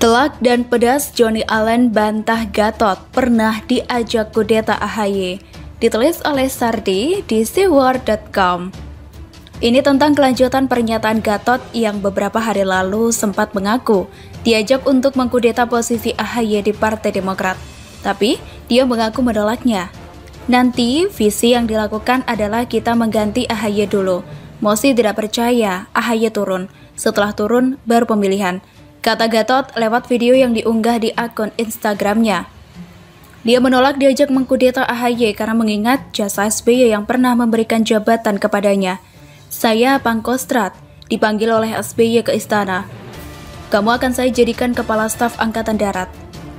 Telak dan pedas, Johnny Allen bantah Gatot pernah diajak kudeta AHY. Ditulis oleh Sardi di seaworld.com. Ini tentang kelanjutan pernyataan Gatot yang beberapa hari lalu sempat mengaku diajak untuk mengkudeta posisi AHY di Partai Demokrat. Tapi, dia mengaku menolaknya. Nanti, visi yang dilakukan adalah kita mengganti AHY dulu. Mosi tidak percaya, AHY turun. Setelah turun, baru pemilihan. Kata Gatot lewat video yang diunggah di akun Instagramnya. Dia menolak diajak mengkudeta AHY karena mengingat jasa SBY yang pernah memberikan jabatan kepadanya. Saya Pangkostrat, dipanggil oleh SBY ke istana. Kamu akan saya jadikan kepala staf Angkatan Darat.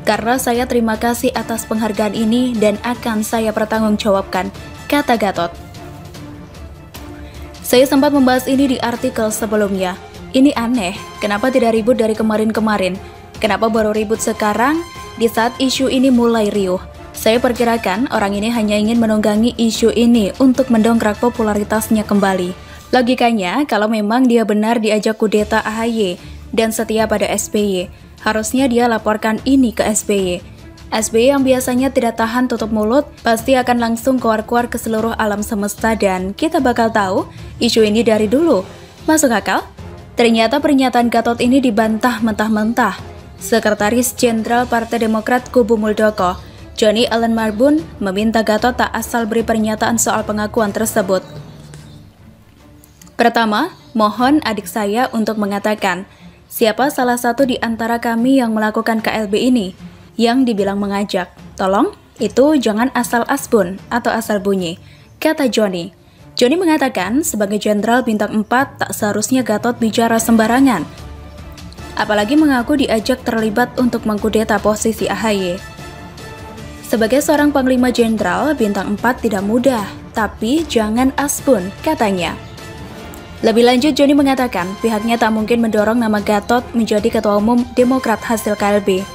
Karena saya terima kasih atas penghargaan ini dan akan saya pertanggungjawabkan, kata Gatot. Saya sempat membahas ini di artikel sebelumnya. Ini aneh, kenapa tidak ribut dari kemarin-kemarin? Kenapa baru ribut sekarang, di saat isu ini mulai riuh? Saya perkirakan orang ini hanya ingin menunggangi isu ini untuk mendongkrak popularitasnya kembali. Logikanya, kalau memang dia benar diajak kudeta AHY dan setia pada SBY, harusnya dia laporkan ini ke SBY. SBY yang biasanya tidak tahan tutup mulut, pasti akan langsung keluar-keluar ke seluruh alam semesta dan kita bakal tahu isu ini dari dulu. Masuk akal? Ternyata pernyataan Gatot ini dibantah mentah-mentah. Sekretaris Jenderal Partai Demokrat Kubu Muldoko, Johnny Allen Marbun, meminta Gatot tak asal beri pernyataan soal pengakuan tersebut. Pertama, mohon adik saya untuk mengatakan, siapa salah satu di antara kami yang melakukan KLB ini, yang dibilang mengajak. Tolong, itu jangan asal asbun atau asal bunyi, kata Johnny. Johnny mengatakan, sebagai jenderal bintang 4, tak seharusnya Gatot bicara sembarangan. Apalagi mengaku diajak terlibat untuk mengkudeta posisi AHY. Sebagai seorang panglima jenderal, bintang 4 tidak mudah, tapi jangan asbun, katanya. Lebih lanjut, Johnny mengatakan, pihaknya tak mungkin mendorong nama Gatot menjadi ketua umum Demokrat hasil KLB.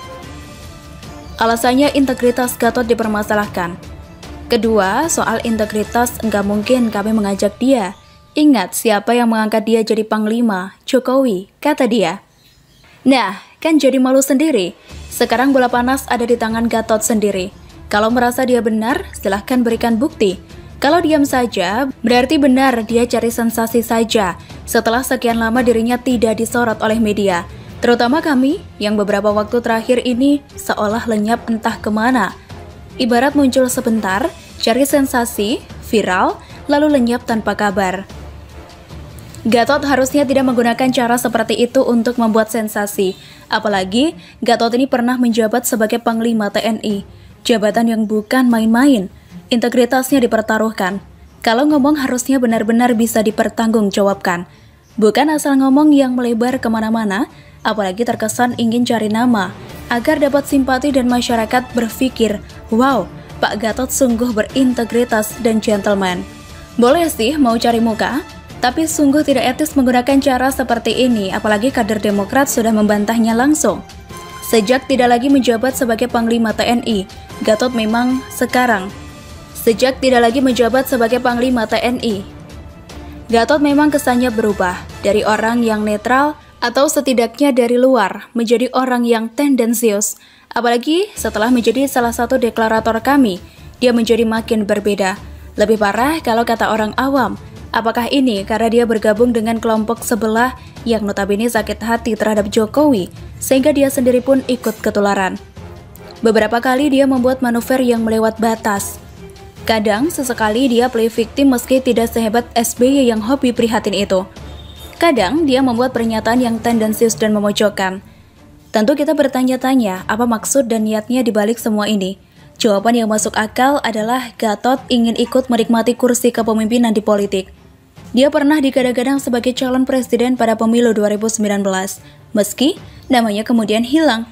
Alasannya integritas Gatot dipermasalahkan. Kedua, soal integritas nggak mungkin kami mengajak dia. Ingat siapa yang mengangkat dia jadi panglima, Jokowi, kata dia. Nah, kan jadi malu sendiri. Sekarang bola panas ada di tangan Gatot sendiri. Kalau merasa dia benar, silahkan berikan bukti. Kalau diam saja, berarti benar dia cari sensasi saja. Setelah sekian lama dirinya tidak disorot oleh media. Terutama kami, yang beberapa waktu terakhir ini seolah lenyap entah kemana. Ibarat muncul sebentar, cari sensasi, viral, lalu lenyap tanpa kabar. Gatot harusnya tidak menggunakan cara seperti itu untuk membuat sensasi. Apalagi, Gatot ini pernah menjabat sebagai Panglima TNI. Jabatan yang bukan main-main. Integritasnya dipertaruhkan. Kalau ngomong harusnya benar-benar bisa dipertanggungjawabkan. Bukan asal ngomong yang melebar kemana-mana, apalagi terkesan ingin cari nama, agar dapat simpati dan masyarakat berpikir, wow, Pak Gatot sungguh berintegritas dan gentleman. Boleh sih mau cari muka, tapi sungguh tidak etis menggunakan cara seperti ini, apalagi kader Demokrat sudah membantahnya langsung. Sejak tidak lagi menjabat sebagai Panglima TNI, Gatot memang Gatot memang kesannya berubah, dari orang yang netral, atau setidaknya dari luar, menjadi orang yang tendensius. Apalagi setelah menjadi salah satu deklarator kami, dia menjadi makin berbeda. Lebih parah kalau kata orang awam, apakah ini karena dia bergabung dengan kelompok sebelah yang notabene sakit hati terhadap Jokowi, sehingga dia sendiri pun ikut ketularan. Beberapa kali dia membuat manuver yang melewat batas. Kadang sesekali dia play victim meski tidak sehebat SBY yang hobi prihatin itu. Kadang dia membuat pernyataan yang tendensius dan memojokkan. Tentu kita bertanya-tanya apa maksud dan niatnya dibalik semua ini. Jawaban yang masuk akal adalah Gatot ingin ikut menikmati kursi kepemimpinan di politik. Dia pernah digadang-gadang sebagai calon presiden pada pemilu 2019, meski namanya kemudian hilang.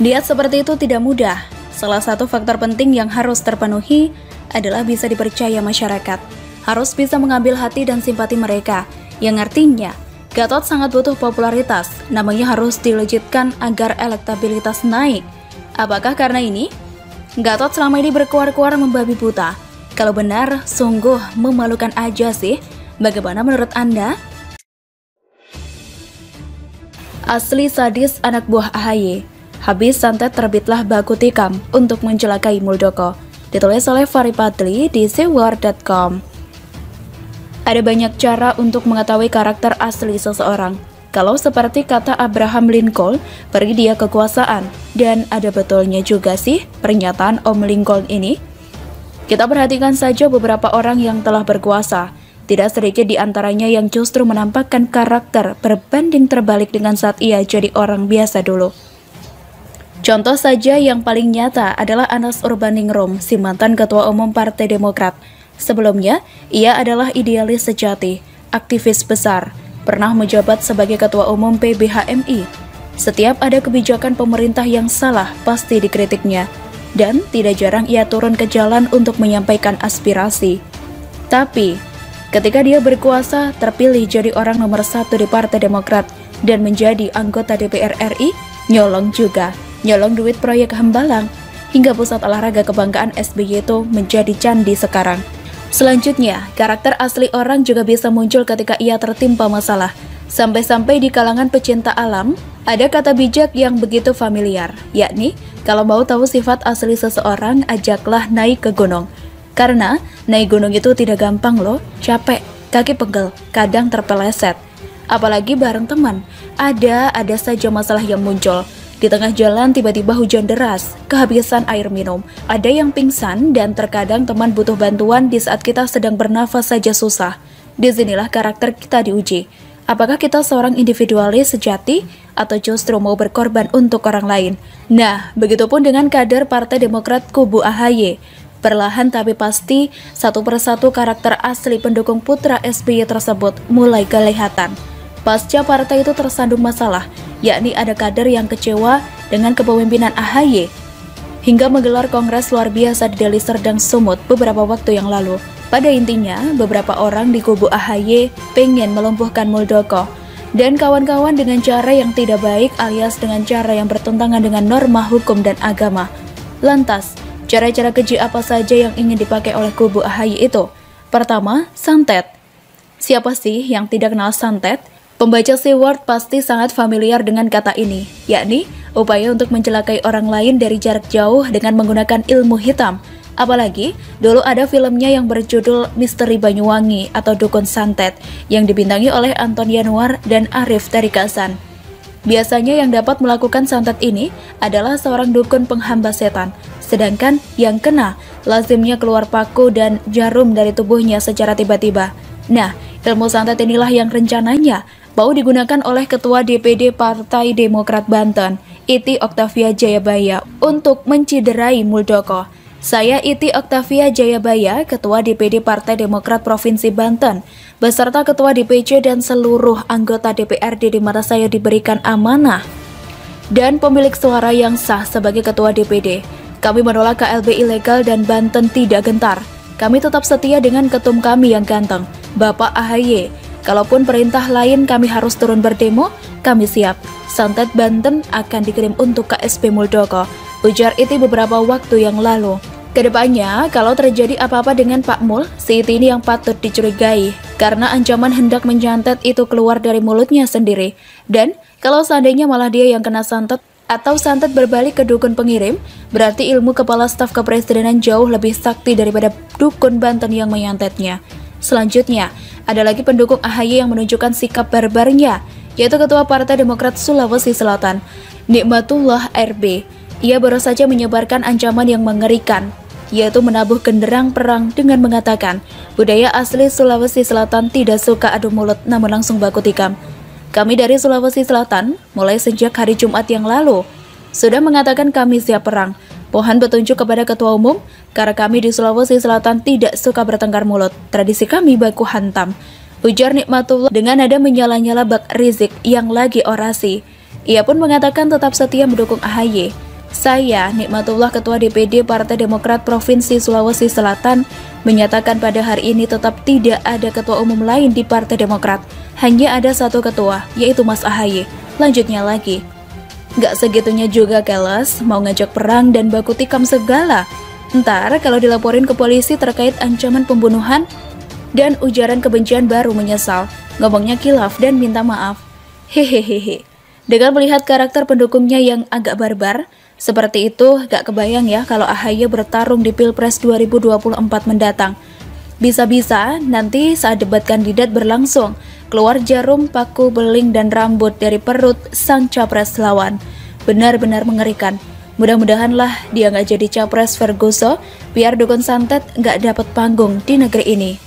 Niat seperti itu tidak mudah. Salah satu faktor penting yang harus terpenuhi adalah bisa dipercaya masyarakat. Harus bisa mengambil hati dan simpati mereka, yang artinya Gatot sangat butuh popularitas, namanya harus dilejitkan agar elektabilitas naik. Apakah karena ini? Gatot selama ini berkuar-kuar membabi buta. Kalau benar, sungguh memalukan aja sih. Bagaimana menurut Anda? Asli sadis anak buah AHY. Habis santet terbitlah baku tikam untuk mencelakai Muldoko. Ditulis oleh Fahri Fadli di sewar.com. Ada banyak cara untuk mengetahui karakter asli seseorang. Kalau seperti kata Abraham Lincoln, beri dia kekuasaan. Dan ada betulnya juga sih pernyataan Om Lincoln ini. Kita perhatikan saja beberapa orang yang telah berkuasa. Tidak sedikit di antaranya yang justru menampakkan karakter berbanding terbalik dengan saat ia jadi orang biasa dulu. Contoh saja yang paling nyata adalah Anas Urbaningrum, si mantan Ketua Umum Partai Demokrat. Sebelumnya, ia adalah idealis sejati, aktivis besar, pernah menjabat sebagai Ketua Umum PBHMI. Setiap ada kebijakan pemerintah yang salah, pasti dikritiknya. Dan tidak jarang ia turun ke jalan untuk menyampaikan aspirasi. Tapi, ketika dia berkuasa, terpilih jadi orang nomor 1 di Partai Demokrat dan menjadi anggota DPR RI, nyolong juga. Nyolong duit proyek Hambalang, hingga pusat olahraga kebanggaan SBY itu menjadi candi sekarang. Selanjutnya, karakter asli orang juga bisa muncul ketika ia tertimpa masalah. Sampai-sampai di kalangan pecinta alam, ada kata bijak yang begitu familiar, yakni, kalau mau tahu sifat asli seseorang, ajaklah naik ke gunung. Karena, naik gunung itu tidak gampang loh, capek, kaki pegel, kadang terpeleset. Apalagi bareng teman, ada saja masalah yang muncul. Di tengah jalan tiba-tiba hujan deras, kehabisan air minum, ada yang pingsan dan terkadang teman butuh bantuan di saat kita sedang bernafas saja susah. Disinilah karakter kita diuji. Apakah kita seorang individualis sejati atau justru mau berkorban untuk orang lain? Nah, begitupun dengan kader Partai Demokrat kubu AHY. Perlahan tapi pasti, satu persatu karakter asli pendukung putra SBY tersebut mulai kelihatan. Pasca partai itu tersandung masalah, yakni ada kader yang kecewa dengan kepemimpinan AHY, hingga menggelar kongres luar biasa di Deli Serdang Sumut beberapa waktu yang lalu. Pada intinya, beberapa orang di kubu AHY pengen melumpuhkan Muldoko dan kawan-kawan dengan cara yang tidak baik alias dengan cara yang bertentangan dengan norma hukum dan agama. Lantas, cara-cara keji apa saja yang ingin dipakai oleh kubu AHY itu? Pertama, santet. Siapa sih yang tidak kenal santet? Pembaca Seward pasti sangat familiar dengan kata ini, yakni upaya untuk mencelakai orang lain dari jarak jauh dengan menggunakan ilmu hitam. Apalagi, dulu ada filmnya yang berjudul Misteri Banyuwangi atau Dukun Santet, yang dibintangi oleh Anton Yanuar dan Arif Tarikasan. Biasanya yang dapat melakukan santet ini adalah seorang dukun penghamba setan, sedangkan yang kena lazimnya keluar paku dan jarum dari tubuhnya secara tiba-tiba. Nah, ilmu santet inilah yang rencananya mau digunakan oleh Ketua DPD Partai Demokrat Banten, Iti Oktavia Jayabaya, untuk menciderai Muldoko. Saya Iti Oktavia Jayabaya, Ketua DPD Partai Demokrat Provinsi Banten, beserta Ketua DPC dan seluruh anggota DPRD di mana saya diberikan amanah dan pemilik suara yang sah sebagai Ketua DPD. Kami menolak KLB ilegal dan Banten tidak gentar. Kami tetap setia dengan ketum kami yang ganteng, Bapak AHY. Kalaupun perintah lain kami harus turun berdemo, kami siap. Santet Banten akan dikirim untuk KSP Muldoko, ujar Iti beberapa waktu yang lalu. Kedepannya, kalau terjadi apa-apa dengan Pak Mul, si Iti ini yang patut dicurigai, karena ancaman hendak menyantet itu keluar dari mulutnya sendiri. Dan, kalau seandainya malah dia yang kena santet, atau santet berbalik ke dukun pengirim, berarti ilmu kepala staf kepresidenan jauh lebih sakti daripada dukun Banten yang menyantetnya. Selanjutnya, ada lagi pendukung AHY yang menunjukkan sikap barbarnya, yaitu Ketua Partai Demokrat Sulawesi Selatan, Nikmatullah RB. Ia baru saja menyebarkan ancaman yang mengerikan, yaitu menabuh genderang perang dengan mengatakan, budaya asli Sulawesi Selatan tidak suka adu mulut namun langsung baku tikam. Kami dari Sulawesi Selatan, mulai sejak hari Jumat yang lalu, sudah mengatakan kami siap perang. Mohon petunjuk kepada Ketua Umum, karena kami di Sulawesi Selatan tidak suka bertengkar mulut. Tradisi kami baku hantam, ujar Nikmatullah dengan nada menyala-nyala bak Rizik yang lagi orasi. Ia pun mengatakan tetap setia mendukung AHY. Saya, Nikmatullah, Ketua DPD Partai Demokrat Provinsi Sulawesi Selatan, menyatakan pada hari ini tetap tidak ada ketua umum lain di Partai Demokrat. Hanya ada satu ketua, yaitu Mas AHY. Lanjutnya lagi. Gak segitunya juga keles, mau ngajak perang dan baku tikam segala. Ntar kalau dilaporin ke polisi terkait ancaman pembunuhan dan ujaran kebencian baru menyesal, ngomongnya kilaf dan minta maaf. Hehehehe. Dengan melihat karakter pendukungnya yang agak barbar, seperti itu gak kebayang ya kalau AHY bertarung di Pilpres 2024 mendatang. Bisa-bisa nanti saat debat kandidat berlangsung, keluar jarum, paku, beling, dan rambut dari perut sang capres lawan. Benar-benar mengerikan. Mudah-mudahanlah dia nggak jadi capres Vergoso, biar dukun santet nggak dapat panggung di negeri ini.